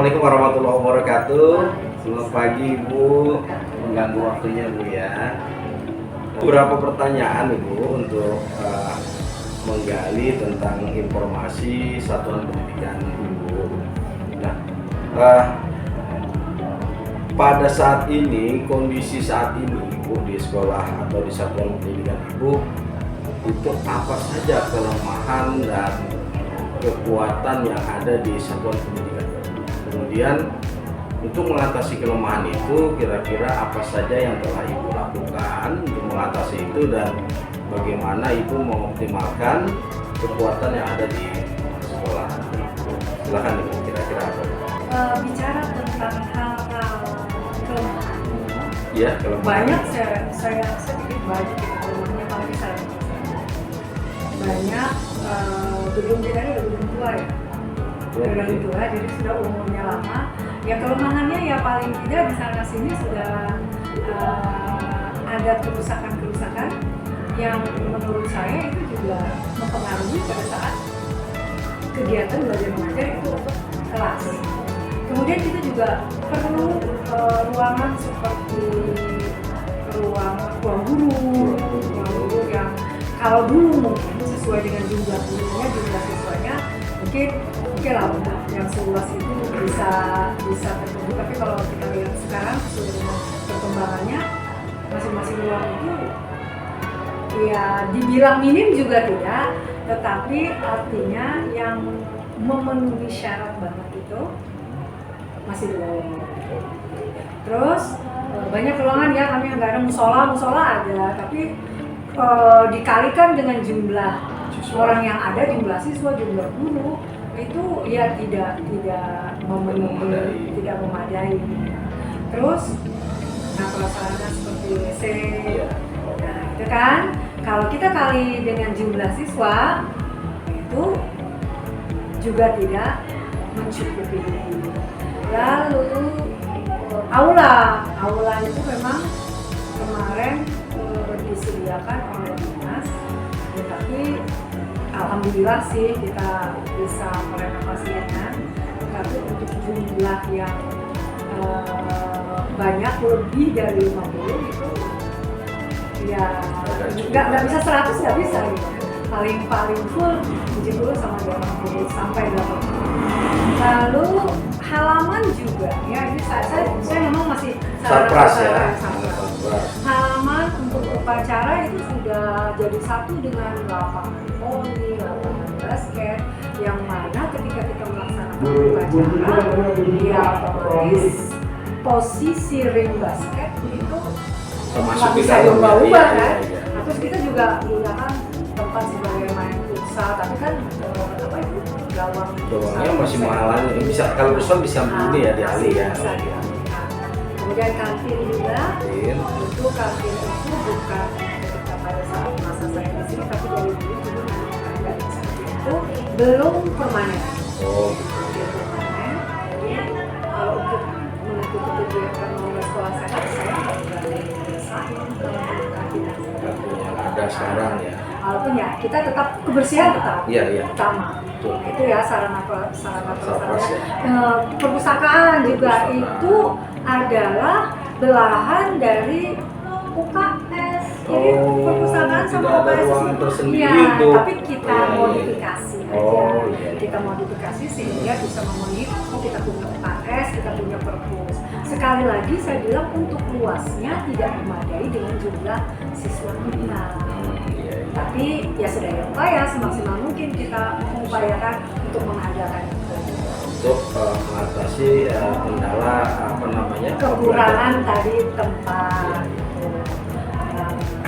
Assalamualaikum warahmatullahi wabarakatuh. Selamat pagi Ibu, mengganggu waktunya Bu ya. Beberapa pertanyaan Ibu untuk menggali tentang informasi satuan pendidikan Ibu. Nah, pada saat ini, kondisi saat ini Ibu di sekolah atau di satuan pendidikan Ibu itu apa saja kelemahan dan kekuatan yang ada di satuan pendidikan. Kemudian untuk mengatasi kelemahan itu kira-kira apa saja yang telah Ibu lakukan untuk mengatasi itu dan bagaimana Ibu mengoptimalkan kekuatan yang ada di sekolah. Silakan Ibu, kira-kira apa? Bicara tentang hal-hal kelemahan. Iya, kelemahan. Banyak saya sedikit banyak kelemahannya apalagi saya. Banyak gedung kita ini udah gedung tua ya. Gedung tua, jadi sudah umurnya lama. Ya kelemahannya ya paling tidak di sana sini sudah ada kerusakan-kerusakan yang menurut saya itu juga mempengaruhi pada saat kegiatan belajar mengajar itu untuk kelas. Kemudian kita juga perlu ruangan seperti ruang guru yang kalau dulu mungkin sesuai dengan jumlah gurunya, jumlah siswanya mungkin lah yang seluas itu bisa terpenuhi. Tapi kalau kita lihat sekarang sesuai dengan perkembangannya, masing-masing ruang itu ya dibilang minim juga tidak, tetapi artinya yang memenuhi syarat banget itu masih belum. Terus banyak ruangan ya kami nggak ada musola ada, tapi dikalikan dengan jumlah orang yang ada, jumlah siswa, jumlah guru itu ya tidak memenuhi, tidak memadai. Terus nah prasarana seperti WC, nah itu kan kalau kita kali dengan jumlah siswa itu juga tidak mencukupi. Lalu aula itu memang kemarin disediakan oleh dinas, tetapi alhamdulillah sih kita bisa merenovasinya. Tapi untuk jumlah yang banyak lebih dari 50 itu ya nggak bisa 100, nggak bisa gitu. Paling full 70 sama 80 sampai 80. Lalu halaman juga ya, ini saya memang masih sarpras ya. Halaman untuk upacara itu sudah jadi satu dengan lapangan voli, lapangan basket, yang mana ketika kita melaksanakan upacara ya otomatis posisi ring basket itu nggak bisa berubah-ubah kan. Terus kita juga gunakan tempat sebagai main futsal, tapi kan apa itu gawangnya masih mahal, bisa kalau besar bisa begini ya dialih ya. Kemudian kantin juga, itu kantin itu bukan ketika pada saat masa saya di sini, tapi dari dulu juga ada seperti itu, belum permanen. Belum permanen. Jadi kalau untuk mengikuti kegiatan mengelola sekolah sehat, saya nggak desain kantin yang ada sekarang ya. Walaupun ya kita tetap kebersihan tetap utama. Itu ya sarana prasarana. Perpustakaan juga itu adalah belahan dari UKS. Jadi perpustakaan sama UKS ya, tapi kita modifikasi aja. Kita modifikasi sehingga bisa memenuhi. Kita punya UKS, kita punya perpus. Sekali lagi saya bilang untuk luasnya tidak memadai dengan jumlah siswa kita. Tapi ya sedaya upaya semaksimal mungkin kita mengupayakan untuk mengadakan untuk mengatasi kendala kekurangan tadi tempat.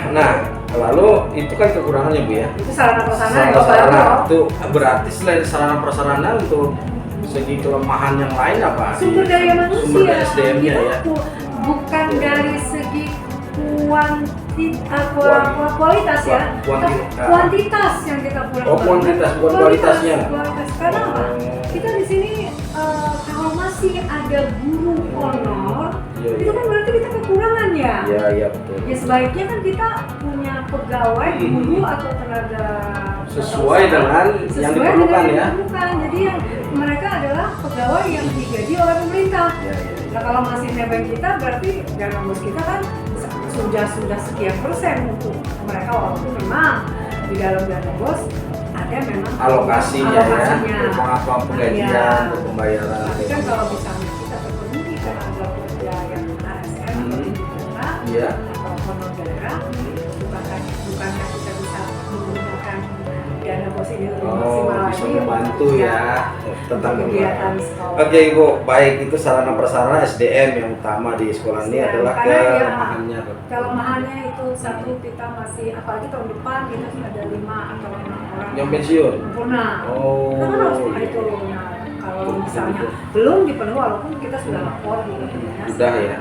Nah, lalu itu kan kekurangannya Bu ya. Itu sarana prasarana itu berarti selain sarana prasarana untuk segi kelemahan yang lain apa? Sumber daya manusia. Sumber daya SDM-nya ya. Bukan dari segi kualitas ya, kuantitas yang kita kurang. Kuantitas bukan kualitasnya. Karena apa? Kita di sini kalau masih ada guru honor, itu kan berarti kita kekurangan ya. Iya betul. Ya sebaiknya kan kita punya pegawai, guru atau tenaga sesuai dengan yang diperlukan ya. Jadi yang mereka adalah pegawai yang digaji oleh pemerintah. Ya. Nah kalau masih nebeng kita berarti dana bos kita kan sudah sekian persen untuk mereka, walaupun memang di dalam dana bos ada memang alokasinya. Ya, apa penggajian, untuk pembayaran. Tapi kan kalau misalnya kita terpenuhi tenaga kerja yang ASN Iya. atau honor daerah, bukankah kita bisa menggunakan dana bos ini lebih maksimal bisa lagi membantu ya tentang kegiatan sekolah. Oke Ibu, baik, itu sarana prasarana SDM yang utama di sekolah ini adalah kelemahannya. Kelemahannya itu satu, kita masih, apalagi tahun depan kita sudah ada 5 atau 6 orang yang pensiun. sempurna. Oh. Kita kan harus itu. Nah, kalau misalnya belum dipenuhi, walaupun kita sudah lapor gitu ya. Sudah ya.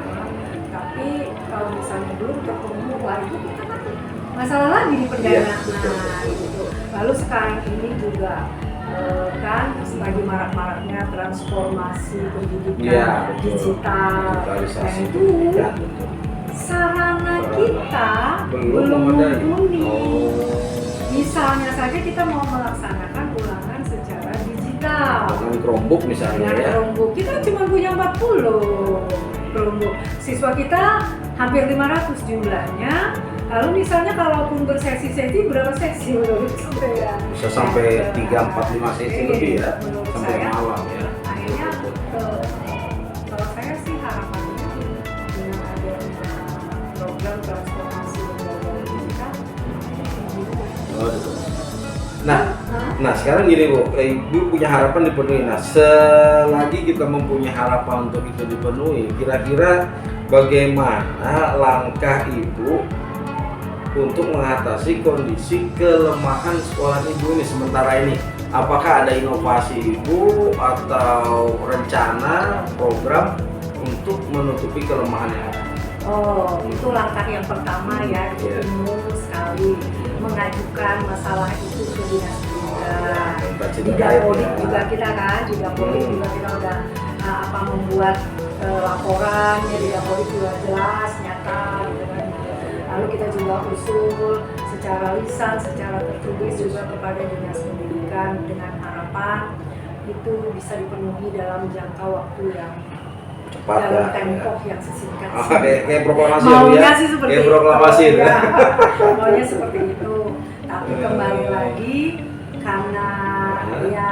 Tapi kalau misalnya belum terpenuhi, wah itu kita kan masalah lagi di pendana. Iya, Nah, gitu. Lalu sekarang ini juga kan lagi marak-maraknya transformasi pendidikan digital. Digitalisasi. Nah, itu sarana kita belum memadai. mumpuni. Misalnya saja kita mau melaksanakan ulangan secara digital. Dengan Chromebook misalnya Dengan ya. Chromebook kita cuma punya 40 Chromebook. Siswa kita hampir 500 jumlahnya. Lalu misalnya kalaupun bersesi-sesi, berapa sesi menurut saya? Bisa sampai 3, 4, 5 sesi lebih ya. Menurut Sampai saya, malam ya. akhirnya kalau saya sih harapannya dengan adanya program transformasi pembelajaran digital. Nah sekarang gini Bu, Ibu punya harapan dipenuhi. Nah selagi kita mempunyai harapan untuk itu dipenuhi, kira-kira bagaimana langkah Ibu untuk mengatasi kondisi kelemahan sekolah Ibu ini sementara ini? Apakah ada inovasi Ibu atau rencana program untuk menutupi kelemahan yang ada? Oh, itu langkah yang pertama ya, itu umum sekali, mengajukan masalah itu ke dinas pendidikan. Di Dapodik juga kita kan, di Dapodik juga kita udah membuat laporan ya, di Dapodik juga jelas, nyata gitu kan. Lalu kita juga usul secara lisan, secara tertulis juga kepada dinas pendidikan dengan harapan itu bisa dipenuhi dalam jangka waktu yang cepat dalam ya, tempo yang sesingkat. Kayak proklamasi maunya ya. sih seperti kayak itu. proklamasi Ya. Maunya seperti itu. Tapi kembali lagi karena ya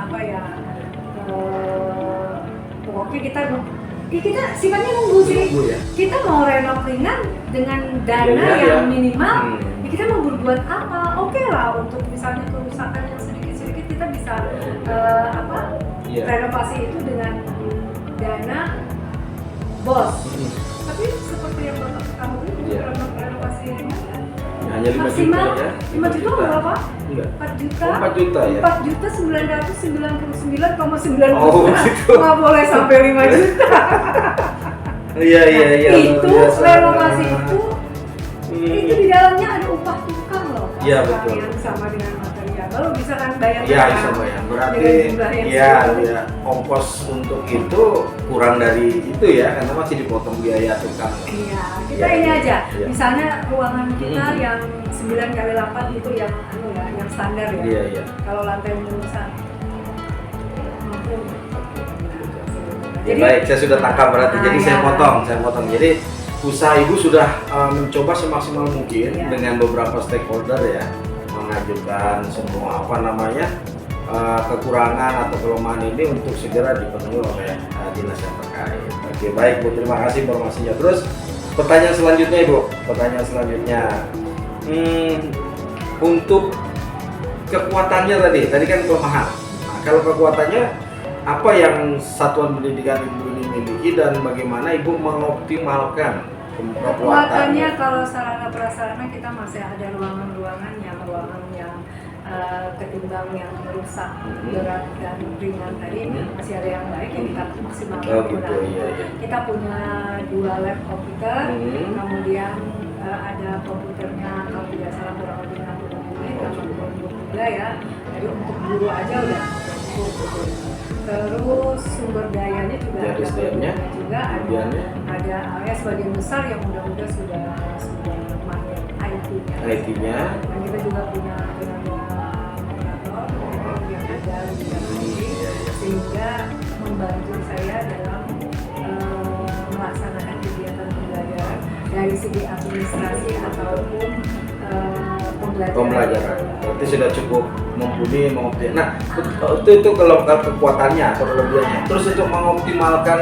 apa ya, pokoknya kita sifatnya nunggu sih. Ya. Kita mau renov ringan dengan dana yang minimal. Ya kita mau berbuat apa? Oke lah, untuk misalnya kerusakan yang sedikit-sedikit kita bisa renovasi itu dengan dana bos. Tapi seperti yang Bapak ketahui, renovasi ringan kan hanya 5 maksimal juta ya. 5 juta berapa? Enggak. 4 juta. 4 juta ya. 4 juta 999,9. Oh, gitu. Nggak boleh sampai 5 juta. Iya. Itu renovasi itu di dalamnya ada upah tukang loh. Iya betul. Yang sama dengan material. Lalu bisa kan bayar. Iya bisa bayar. Berarti ya ongkos untuk itu kurang dari itu ya, karena masih dipotong biaya tukang. Iya, kita ini aja. Misalnya ruangan kita yang 9x8 itu yang yang standar ya. Iya. Kalau lantai mulusan. Jadi, baik, saya sudah tangkap berarti. Jadi saya potong. Jadi usaha Ibu sudah mencoba semaksimal mungkin dengan beberapa stakeholder ya, mengajukan semua kekurangan atau kelemahan ini untuk segera dipenuhi oleh dinas yang terkait. Oke, baik Bu, terima kasih informasinya. Terus pertanyaan selanjutnya Ibu, untuk kekuatannya tadi kan kelemahan. Nah, kalau kekuatannya apa yang satuan pendidikan Ibu ini miliki dan bagaimana Ibu mengoptimalkan kekuatannya? Kalau sarana prasarana kita masih ada ruangan yang ketimbang yang merusak berat dan ringan tadi masih ada yang baik yang kita maksimalkan. Kita punya 2 lab komputer, kemudian ada komputernya kalau tidak salah kurang lebih 60 menit, 60 ya. Jadi untuk guru aja udah cukup. Terus sumber dayanya juga ada sebagian besar yang mudah-mudahan sudah mahir IT IT-nya. Dan kita juga punya operator yang ada di dalam ini, sehingga membantu saya dalam melaksanakan kegiatan pembelajaran dari segi administrasi ataupun Pembelajaran. Berarti sudah cukup mumpuni mengoptimalkan. Nah, itu kalau kekuatannya atau kelebihannya. Terus untuk mengoptimalkan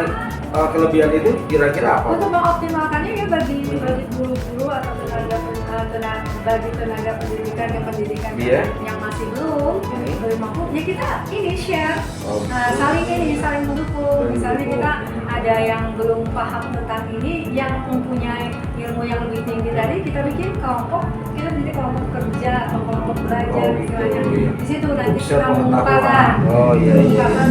kelebihan itu kira-kira apa? Untuk mengoptimalkannya ya bagi guru-guru atau bagi tenaga pendidikan yang masih belum mampu, ya kita ini share, saling mendukung. Misalnya kita ada yang belum paham tentang ini, yang mempunyai ilmu yang lebih tinggi tadi, kita bikin kelompok, kita bikin kelompok kerja atau kelompok belajar istilahnya. Di situ nanti kita mengungkapkan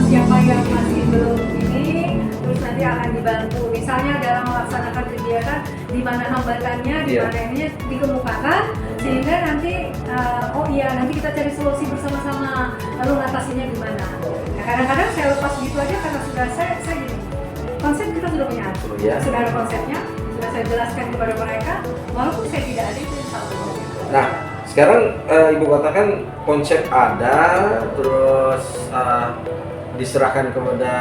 siapa yang masih belum ini, terus nanti akan dibantu. Misalnya dalam melaksanakan kegiatan di mana hambatannya, di mana ini dikemukakan, sehingga nanti nanti kita cari solusi bersama-sama, lalu ngatasinya gimana. Nah, kadang-kadang saya lepas gitu aja karena sudah saya gini, konsep kita sudah punya, sudah ada konsepnya, sudah saya jelaskan kepada mereka, walaupun saya tidak ada itu insya Allah. Nah, sekarang Ibu katakan konsep ada, terus diserahkan kepada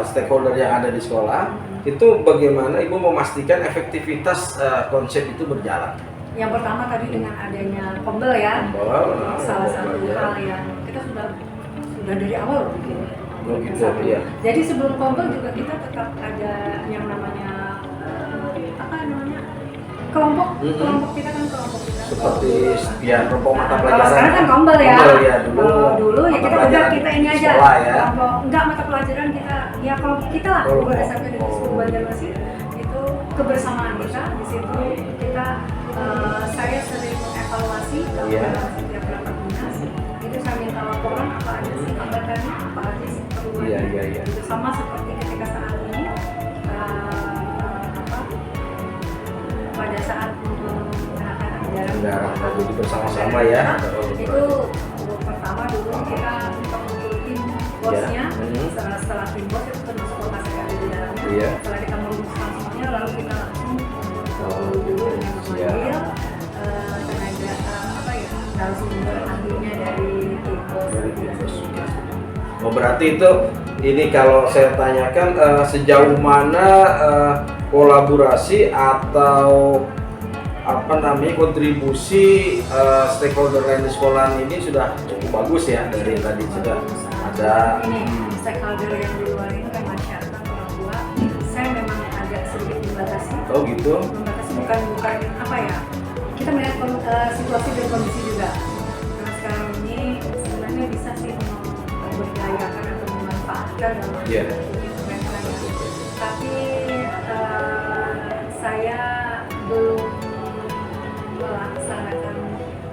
stakeholder yang ada di sekolah. Itu bagaimana Ibu memastikan efektivitas konsep itu berjalan? Yang pertama tadi dengan adanya Kombel ya, salah satu hal yang kita sudah dari awal bikin. Jadi sebelum Kombel juga kita tetap ada yang namanya kelompok kita kan kelompok kita. Seperti kelompok mata pelajaran. Sekarang kan Kombel ya. Dulu ya kita ini aja. Kelompok enggak mata pelajaran kita, ya kelompok kita lah. Guru SMP dan Sekolah Banjarmasin itu kebersamaan kita di situ kita. Saya sering mengevaluasi dalam setiap rapat dinas. Itu saya minta laporan apa aja sih hambatannya, apa aja sih perluannya. Itu sama seperti ketika saat ini pada saat menggunakan anggaran jadi bersama-sama ya. Itu pertama dulu kita membentuk tim bosnya. Setelah tim bos itu termasuk kota saya ada di dalamnya. Setelah kita merumuskan semuanya, lalu kita langsung dulu dengan memanggil tenaga narasumber ahlinya dari tim bos. Berarti itu ini kalau saya tanyakan sejauh mana kolaborasi atau kontribusi stakeholder lain di sekolah ini sudah cukup bagus ya, dari tadi sudah ada stakeholder yang di luar ini kan masyarakat, orang tua. Saya memang agak sedikit dibatasi. Oh gitu. Membatasi bukan apa ya? Kita melihat situasi dan kondisi juga. Karena sekarang ini sebenarnya bisa sih memberdayakan atau memanfaatkan dalam mereka. Tapi saya belum melaksanakan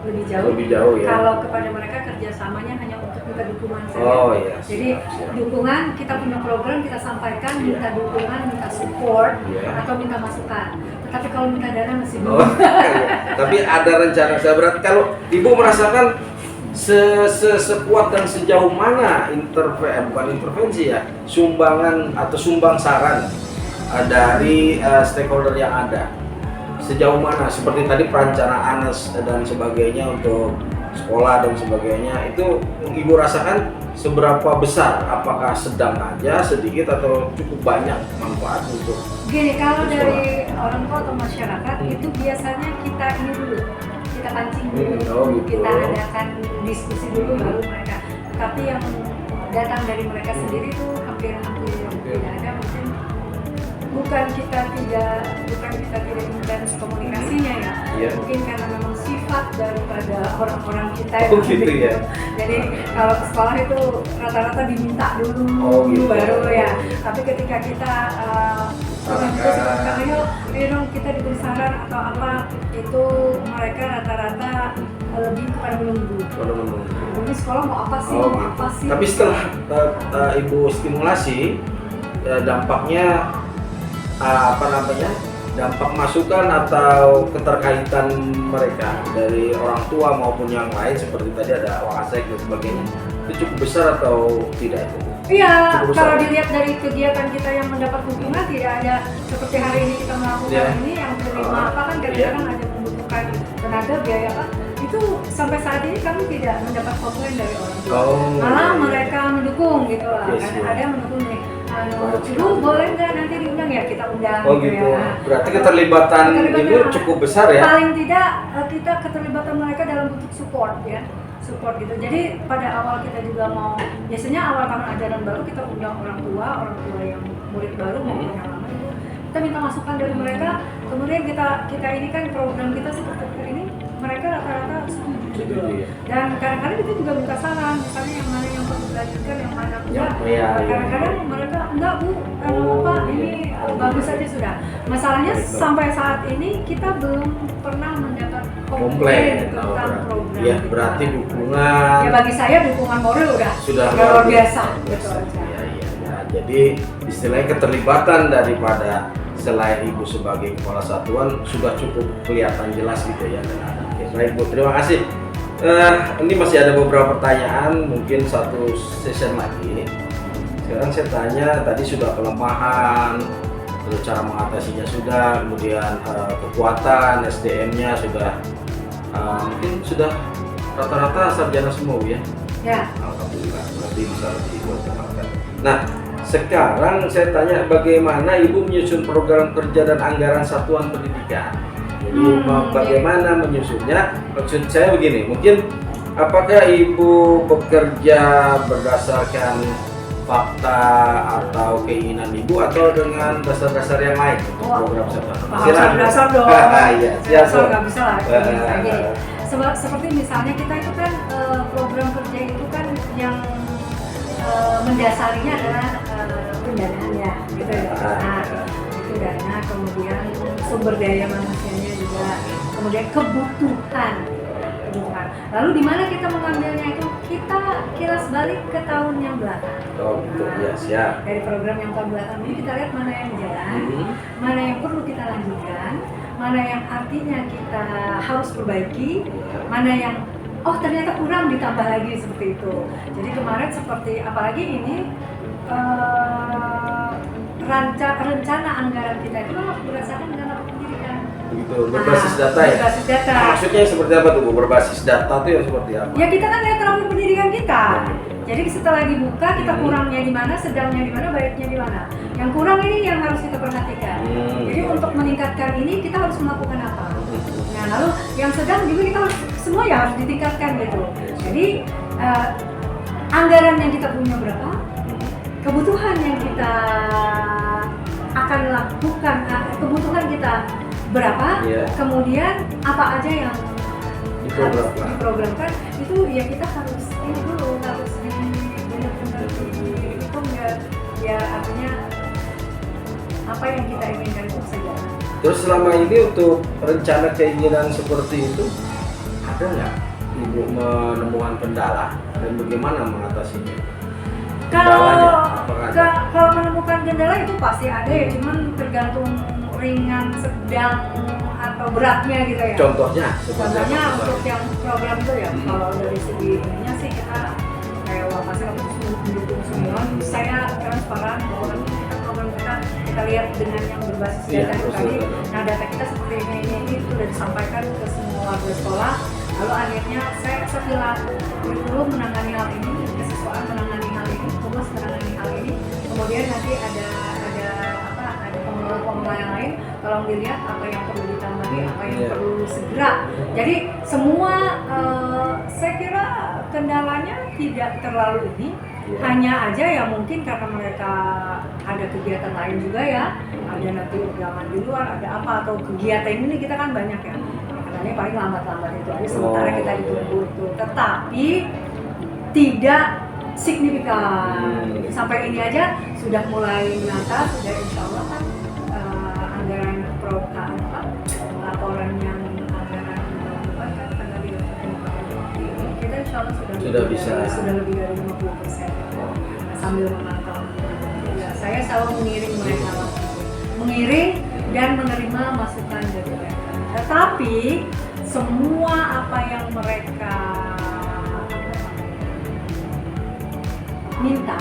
lebih jauh ya. Kalau kepada mereka kerjasamanya hanya untuk minta dukungan saja. Jadi dukungan, kita punya program, kita sampaikan, minta dukungan, minta support, atau minta masukan. Tetapi kalau minta dana masih belum. Tapi ada rencana. Saya berarti kalau Ibu merasakan sekuat dan sejauh mana bukan intervensi ya, sumbangan atau sumbang saran dari stakeholder yang ada, sejauh mana, seperti tadi perencanaan dan sebagainya untuk sekolah dan sebagainya, itu Ibu rasakan seberapa besar? Apakah sedang aja, sedikit, atau cukup banyak manfaat untuk gini? Kalau dari orang tua atau masyarakat itu biasanya kita ini dulu, kita pancing dulu, kita adakan diskusi dulu baru mereka. Tapi yang datang dari mereka sendiri itu hampir tidak ada. Mungkin bukan kita tidak intens komunikasinya ya. Mungkin karena memang sifat daripada orang-orang kita ya. Jadi kalau ke sekolah itu rata-rata diminta dulu baru ya. Tapi ketika kita ayo dong kita diberi saran atau apa, itu mereka rata-rata lebih kepada menunggu. Ini sekolah mau apa sih? Tapi setelah Ibu stimulasi, dampaknya dampak masukan atau keterkaitan mereka dari orang tua maupun yang lain, seperti tadi ada Wakasek dan sebagainya, itu cukup besar atau tidak? Iya, kalau dilihat dari kegiatan kita yang mendapat dukungan, tidak ada seperti hari ini kita melakukan ini yang terima apa kan kadang-kadang ada pembutuhan masukan tenaga biaya apa itu sampai saat ini kami tidak mendapat komplain dari orang tua. Malah mereka mendukung gitu lah. Ada yang mendukung nih. Ibu boleh nggak nanti diundang ya, kita undang. Oh gitu. Ya. Berarti keterlibatan ini cukup besar ya? Paling tidak kita keterlibatan mereka dalam bentuk support ya. Support gitu. Jadi pada awal kita juga mau, biasanya awal tahun ajaran baru kita undang orang tua yang murid baru maupun yang lama itu. Kita minta masukan dari mereka. Kemudian kita ini kan program kita seperti ini, mereka rata-rata setuju gitu loh. Dan kadang-kadang kita juga minta saran, misalnya yang mana yang perlu dilanjutkan, yang mana enggak. Kadang-kadang mereka enggak bu, apa ini bagus saja sudah. Masalahnya sampai saat ini kita belum pernah mendapat komplain tentang program. Ya berarti dukungan. Ya bagi saya dukungan moral sudah luar biasa. Gitu aja. Ya, jadi istilahnya keterlibatan daripada selain ibu sebagai kepala satuan sudah cukup kelihatan jelas gitu ya. Oke, baik Bu, terima kasih. Ini masih ada beberapa pertanyaan, mungkin satu session lagi. Sekarang saya tanya, tadi sudah kelemahan, terus cara mengatasinya sudah, kemudian kekuatan SDM-nya sudah, mungkin sudah rata-rata sarjana semua ya? Ya. Alhamdulillah, berarti bisa lebih dioptimalkan. Nah, sekarang saya tanya bagaimana Ibu menyusun program kerja dan anggaran satuan pendidikan. Jadi bagaimana menyusunnya? Maksud saya begini, mungkin apakah Ibu bekerja berdasarkan fakta atau keinginan Ibu atau dengan dasar-dasar yang lain untuk program satuan? Dasar dong. Iya, dasar nggak bisa lah. Seperti misalnya kita itu kan program kerja itu kan yang mendasarinya adalah pendanaan ya, gitu ya. Nah, itu dana, kemudian sumber daya manusianya juga, kemudian kebutuhan. Lalu di mana kita mengambilnya itu kita kilas balik ke tahun yang belakang. Dari program yang tahun belakang ini kita lihat mana yang jalan, mana yang perlu kita lanjutkan, mana yang artinya kita harus perbaiki, mana yang ternyata kurang ditambah lagi seperti itu. Jadi kemarin seperti apalagi ini rencana anggaran kita itu berdasarkan dana pendidikan. Begitu, berbasis data ya? Berbasis data. Maksudnya seperti apa tuh Bu? Berbasis data itu yang seperti apa? Ya kita kan lihat rampung pendidikan kita. Jadi setelah dibuka kita kurangnya di mana, sedangnya di mana, baiknya di mana. Yang kurang ini yang harus kita perhatikan. Jadi untuk meningkatkan ini kita harus melakukan apa? Nah lalu yang sedang juga kita harus semua ya harus ditingkatkan gitu. Jadi anggaran yang kita punya berapa? Kebutuhan yang kita akan lakukan, kebutuhan kita berapa? Kemudian apa aja yang harus diprogramkan itu ya kita harus ini dulu harus benar-benar dihitung ya artinya apa yang kita inginkan itu bisa jalan. Terus selama ini untuk rencana keinginan seperti itu ada nggak Ibu menemukan kendala dan bagaimana mengatasinya? Kalau menemukan kendala itu pasti ada ya, cuman tergantung ringan, sedang atau beratnya gitu ya. Contohnya untuk yang program itu ya, kalau dari segi ininya sih kita kayak pasti aku mendukung semua. Saya transparan bahwa program kita lihat dengan yang berbasis data itu tadi. Nah data kita seperti ini itu sudah disampaikan ke semua warga sekolah. Lalu akhirnya saya bilang kurikulum menangani hal ini, kesiswaan menangani hal ini, humas menangani hal ini. Kemudian nanti ada pengelola yang lain, tolong dilihat apa yang perlu ditambahi, apa yang perlu segera. Jadi semua saya kira kendalanya tidak terlalu ini, hanya aja ya mungkin karena mereka ada kegiatan lain juga ya, ada nanti undangan di luar, ada apa atau kegiatan ini kita kan banyak ya. Katanya paling lambat-lambat itu aja, sementara kita ditunggu itu, tetapi tidak signifikan. Sampai ini aja sudah mulai menata, sudah insya Allah kan anggaran laporan yang anggaran kan tanggal 30 kita insya Allah sudah lebih dari 50% sambil memantau. Ya, saya selalu mengiring mereka, mengiring dan menerima masukan dari mereka. Tetapi semua apa yang mereka minta,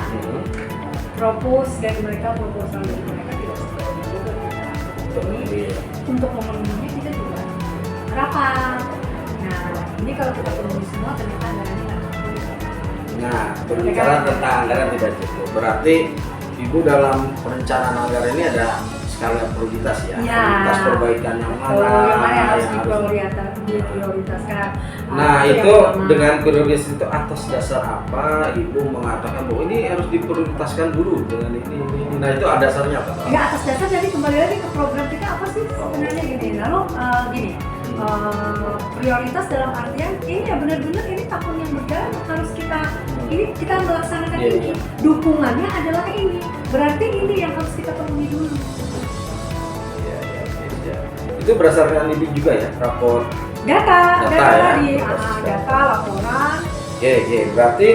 propose dari mereka, proposal dari mereka tidak seperti itu. Jadi untuk memenuhinya kita juga, karena berapa. Nah ini kalau kita penuhi semua ternyata anggarannya nggak cukup. Nah, berbicara tentang anggaran tidak cukup, berarti Ibu dalam perencanaan anggaran ini ada skala prioritas ya? Ya. Prioritas perbaikan yang mana? Yang mana yang harus yang diprioritaskan. Nah Itu itu yang pertama. dengan prioritas itu atas dasar apa Ibu mengatakan bahwa ini harus diprioritaskan dulu dengan ini. Nah itu ada dasarnya apa? Ya atas dasar jadi kembali lagi ke program kita apa sih sebenarnya gini. Lalu gini, prioritas dalam artian ini ya benar-benar ini tahun yang berjalan harus kita melaksanakan Iya, ini. iya. Dukungannya adalah ini. Berarti ini yang harus kita penuhi dulu. Ya. Itu berdasarkan ini juga ya, rapor. Data Ya? tadi, Basis data laporan. Oke. Berarti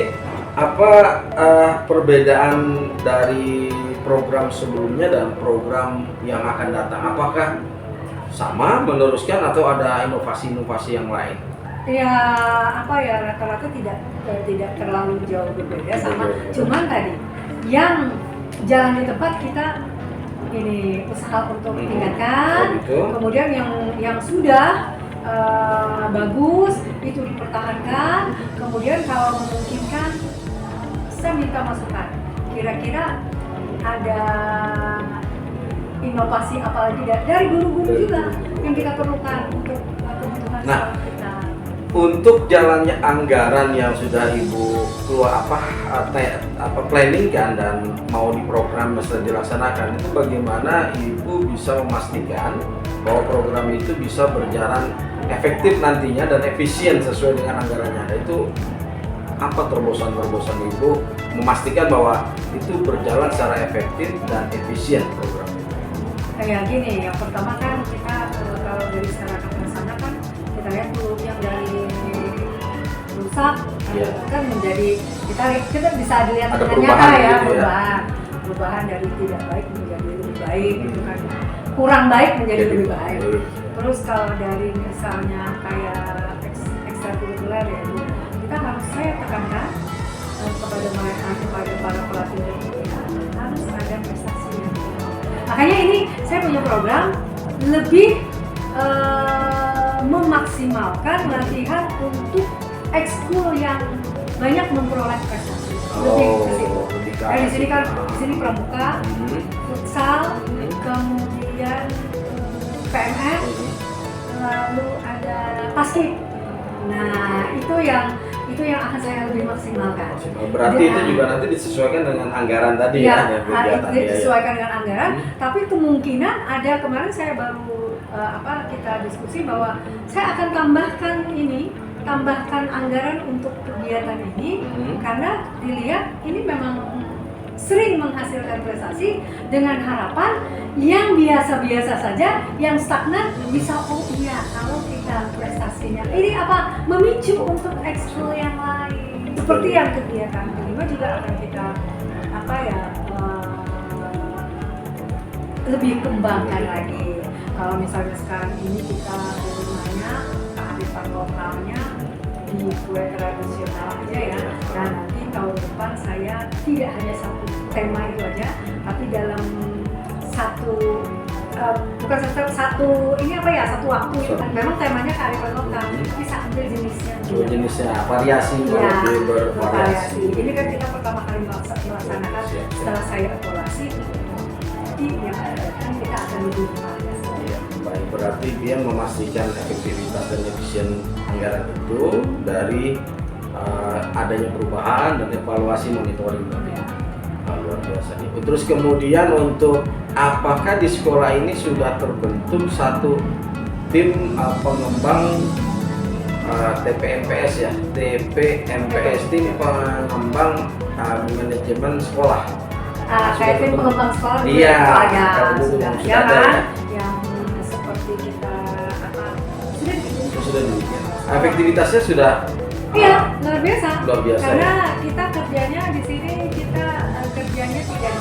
apa perbedaan dari program sebelumnya dan program yang akan datang? Apakah sama meneruskan atau ada inovasi-inovasi yang lain? Ya apa ya rata-rata tidak terlalu jauh berbeda sama. Cuman tadi yang jalan di tempat kita ini usaha untuk tingkatkan. Oh, gitu. Kemudian yang sudah bagus itu dipertahankan. Kemudian kalau memungkinkan saya minta masukan. Kira-kira ada inovasi apa lagi dari guru-guru juga yang kita perlukan untuk kebutuhan Nah, sekolah kita. Untuk jalannya anggaran yang sudah Ibu keluar planning kan dan mau diprogram bisa dilaksanakan, itu bagaimana Ibu bisa memastikan bahwa program itu bisa berjalan efektif nantinya dan efisien sesuai dengan anggarannya. Nah, itu apa terobosan Ibu memastikan bahwa itu berjalan secara efektif dan efisien program itu? Kayak gini, yang pertama kan kita kalau dari secara sana kan kita lihat dulu yang dari rusak Iya. kan menjadi kita bisa dilihat Ada dengan perubahan nyata ya, gitu ya. perubahan dari tidak baik menjadi lebih baik gitu kan, kurang baik menjadi lebih baik. Terus kalau dari misalnya kayak ekstrakurikuler ya itu kita harus saya tekankan kepada mereka, kepada para pelatih dan kita harus ada prestasinya. Makanya ini saya punya program lebih memaksimalkan latihan untuk ekskul yang banyak memperoleh prestasi. Lebih ke situ. Lebih ke Nah, di sini kan arah di sini pramuka, futsal, kemudian PMS, lalu ada basket. Nah, itu yang akan saya lebih maksimalkan. Berarti itu Dan- juga nanti disesuaikan dengan anggaran tadi Ya, ya kegiatan ya. disesuaikan dengan anggaran, tapi kemungkinan ada kemarin saya baru kita diskusi bahwa saya akan tambahkan anggaran untuk kegiatan ini karena dilihat ini memang sering menghasilkan prestasi dengan harapan yang biasa-biasa saja, yang stagnan bisa kalau kita prestasinya ini memicu untuk ekskul yang lain. Seperti yang kegiatan kelima juga akan kita lebih kembangkan lagi. Kalau misalnya sekarang ini kita lebih banyak kearifan lokalnya di kue tradisional aja ya. Nah nanti tahun depan saya tidak hanya satu tema itu aja, tapi dalam satu satu waktu itu kan memang temanya kearifan lokal, bisa ambil jenisnya. Jenisnya variasinya Ya, lebih bervariasi. Ini kan kita pertama kali melaksanakan setelah saya evaluasi. Jadi yang kan kita akan lebih bervariasi. Iya, baik. Berarti dia memastikan efektivitas dan efisien anggaran itu dari adanya perubahan dan evaluasi monitoring tadi. Luar biasa nih. Terus kemudian untuk apakah di sekolah ini sudah terbentuk satu tim pengembang TPMPS ya, TPMPS, tim pengembang manajemen sekolah. Kayak tim pengembang sekolah dulu Iya, ada kalau dulu sudah sudah ya ada kan, ya. yang seperti kita sudah Itu sudah demikian. Efektivitasnya sudah iya luar biasa. Luar biasa, Karena kita kerjanya di sini kerjanya tidak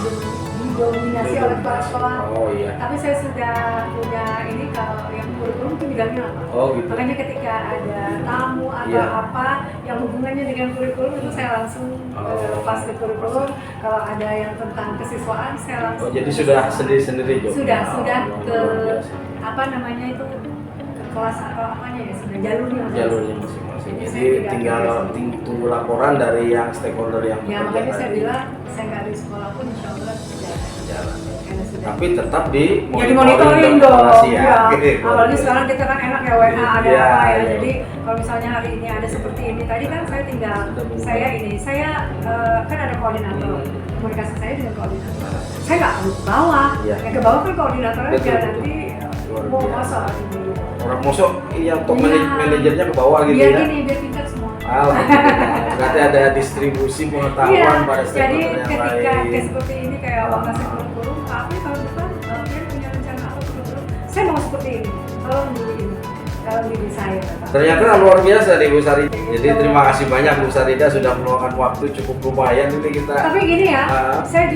didominasi oleh kepala sekolah. Oh iya. Tapi saya sudah punya ini kalau yang kurikulum itu bidangnya apa. Oh gitu. Makanya ketika ada tamu atau Iya. apa yang hubungannya dengan kurikulum itu saya langsung pas ke kurikulum. Kalau ada yang tentang kesiswaan saya langsung. Oh jadi sudah sendiri-sendiri juga. Sudah Oh, ke luar biasa. apa namanya itu ke kelas atau apanya ya sebenarnya jalurnya jalurnya masing-masing. Jadi Jadi saya tidak tinggal tunggu laporan dari yang stakeholder yang ya, bekerja makanya saya tadi. bilang saya nggak di sekolah pun insya Allah sudah Jalan. karena sudah Tapi tetap di ya dimonitoring dong evaluasi ya. Gitu. Apalagi sekarang kita kan enak ya WA ada Iya, apa ya. iya. Jadi kalau misalnya hari ini ada seperti ini tadi kan saya tinggal Sudah berubah. saya kan ada koordinator Hmm. komunikasi saya dengan koordinator. Saya nggak perlu ke bawah, Iya. yang ke bawah kan koordinator aja Betul, betul. nanti Luar mau biasa. masa ini. Orang masuk yang top Iya. manajernya ke bawah gitu Biar ya. gini biar pintar semua. Alhamdulillah. Berarti ada distribusi pengetahuan Iya, pada jadi stakeholder yang ketika lain. kayak seperti ini kayak wakasek kurikulum, tapi kalau depan kalian punya rencana apa kurikulum? Saya mau seperti ini, tolong dulu ini, kalau diri saya. Pak. Ternyata luar biasa nih Bu Sarida. Jadi terima kasih banyak Bu Sarida sudah meluangkan waktu cukup lumayan ini kita. Tapi gini ya, Ah. saya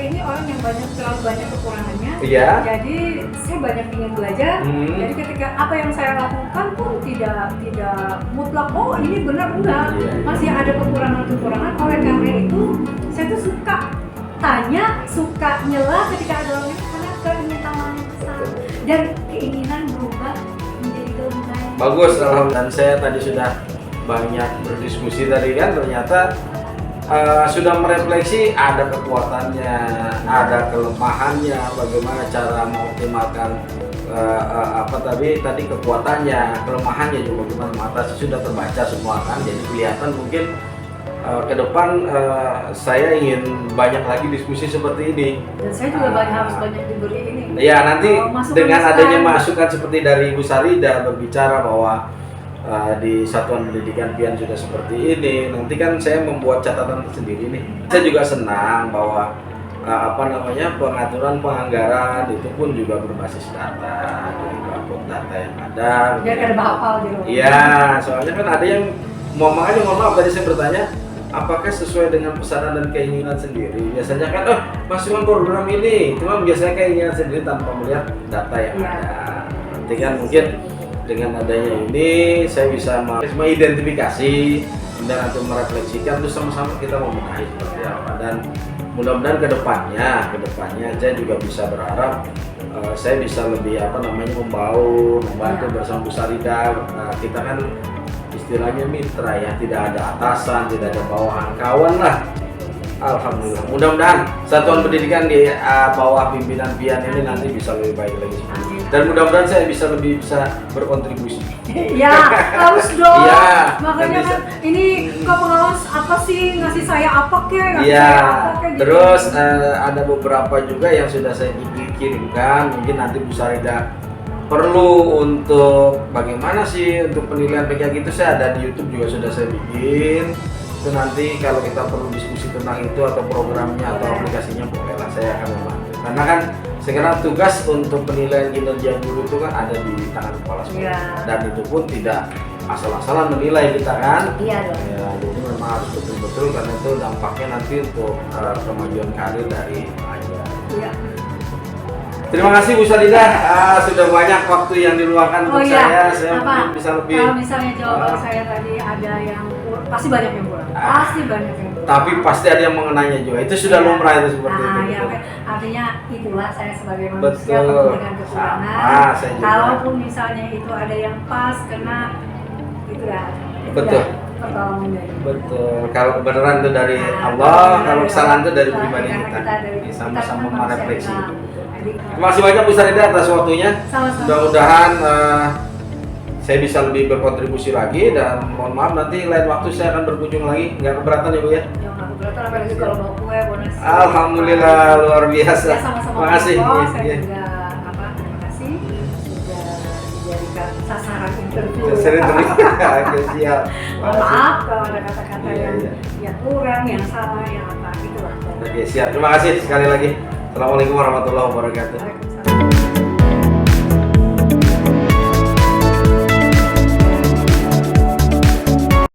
ini orang yang terlalu banyak kekurangannya. Iya. Jadi saya banyak ingin belajar. Hmm. Jadi ketika apa yang saya lakukan pun tidak mutlak. Oh ini benar enggak. Iya. Masih ada kekurangan. Oleh karena itu saya tuh suka tanya, suka nyela ketika ada orang yang karena keinginannya besar dan keinginan berubah menjadi kelebihan. Bagus, alhamdulillah. Dan saya tadi sudah banyak berdiskusi tadi kan ternyata sudah merefleksi ada kekuatannya, ada kelemahannya, bagaimana cara mengoptimalkan tadi kekuatannya, kelemahannya juga bagaimana mengatasi sudah terbaca semua kan. Jadi kelihatan mungkin ke depan saya ingin banyak lagi diskusi seperti ini. Dan saya juga harus banyak diberi ini. Ya nanti Masukan-masukan. dengan adanya masukan seperti dari Bu Sarida berbicara bahwa di satuan pendidikan Pian sudah seperti ini, nanti kan saya membuat catatan sendiri nih. Saya juga senang bahwa pengaturan penganggaran itu pun juga berbasis data, jadi upload data yang ada. Biar kada bahapal gitu. Iya, soalnya kan ada yang mohon maaf tadi saya bertanya apakah sesuai dengan pesanan dan keinginan sendiri. Biasanya kan masukan program ini, cuma biasanya keinginan sendiri tanpa melihat data yang Iya. ada. Nanti kan mungkin dengan adanya ini saya bisa mengidentifikasi dan untuk merefleksikan terus sama-sama kita membenahi seperti apa, dan mudah-mudahan kedepannya saya juga bisa berharap saya bisa lebih membantu bersama Bu Sarida. Kita kan istilahnya mitra ya, tidak ada atasan, tidak ada bawahan, kawan lah. Alhamdulillah, mudah-mudahan satuan pendidikan di bawah pimpinan Pian ini nanti bisa lebih baik lagi. Dan mudah-mudahan saya bisa berkontribusi. Ya, harus dong. Iya, Makanya dan bisa. kan ini kok pengawas apa sih ngasih saya apa kek? Ngasih Iya, saya apa kek, gitu. terus ada beberapa juga yang sudah saya kirimkan. Mungkin nanti Bu Sarida perlu untuk bagaimana sih untuk penilaian PKG itu, saya ada di YouTube juga sudah saya bikin. Itu nanti kalau kita perlu diskusi tentang itu atau programnya atau aplikasinya bolehlah, saya akan membantu. Karena kan sekarang tugas untuk penilaian kinerja guru itu kan ada di tangan kepala sekolah. Iya. Dan itu pun tidak asal-asalan menilai kita kan. Iya dong. Ya, jadi memang harus betul-betul karena itu dampaknya nanti untuk kemajuan karir dari pelajar. Iya. Terima kasih Bu Sarida, sudah banyak waktu yang diluangkan untuk saya mungkin bisa lebih. Kalau misalnya jawaban saya tadi ada yang kurang, pasti banyak yang kurang. Pasti banyak yang kurang. Tapi pasti ada yang mengenainya juga. Itu sudah lumrah itu seperti itu. Ya, artinya itulah saya sebagai manusia Betul. penuh dengan kekurangan. Sama, saya juga. Kalaupun misalnya itu ada yang pas kena itu dah. Betul. Pertolongan dari. Betul. Kalau kebenaran itu dari Nah, Allah, dari kalau kesalahan itu dari Allah, pribadi karena kita. dari- Sama-sama kita kan merefleksi. manusia. Jadi, Terima kasih banyak Bu Sarida atas waktunya. sama-sama. Mudah-mudahan saya bisa lebih berkontribusi lagi, dan mohon maaf nanti lain waktu saya akan berkunjung lagi. Nggak keberatan ya Bu ya? Yang aku beratan apalagi kalau bawa kue, bonus. Alhamdulillah, luar biasa. Ya, sama-sama. Terima kasih. Saya Iya. juga terima kasih sudah dijadikan sasaran interview. Sering terima. Oke, siap. Mohon maaf kalau ada kata-kata Iya, yang iya. yang kurang, yang salah, yang apa gitu lah. Oke, siap. Terima kasih sekali lagi. Assalamualaikum warahmatullahi wabarakatuh. Waalaikumsalam.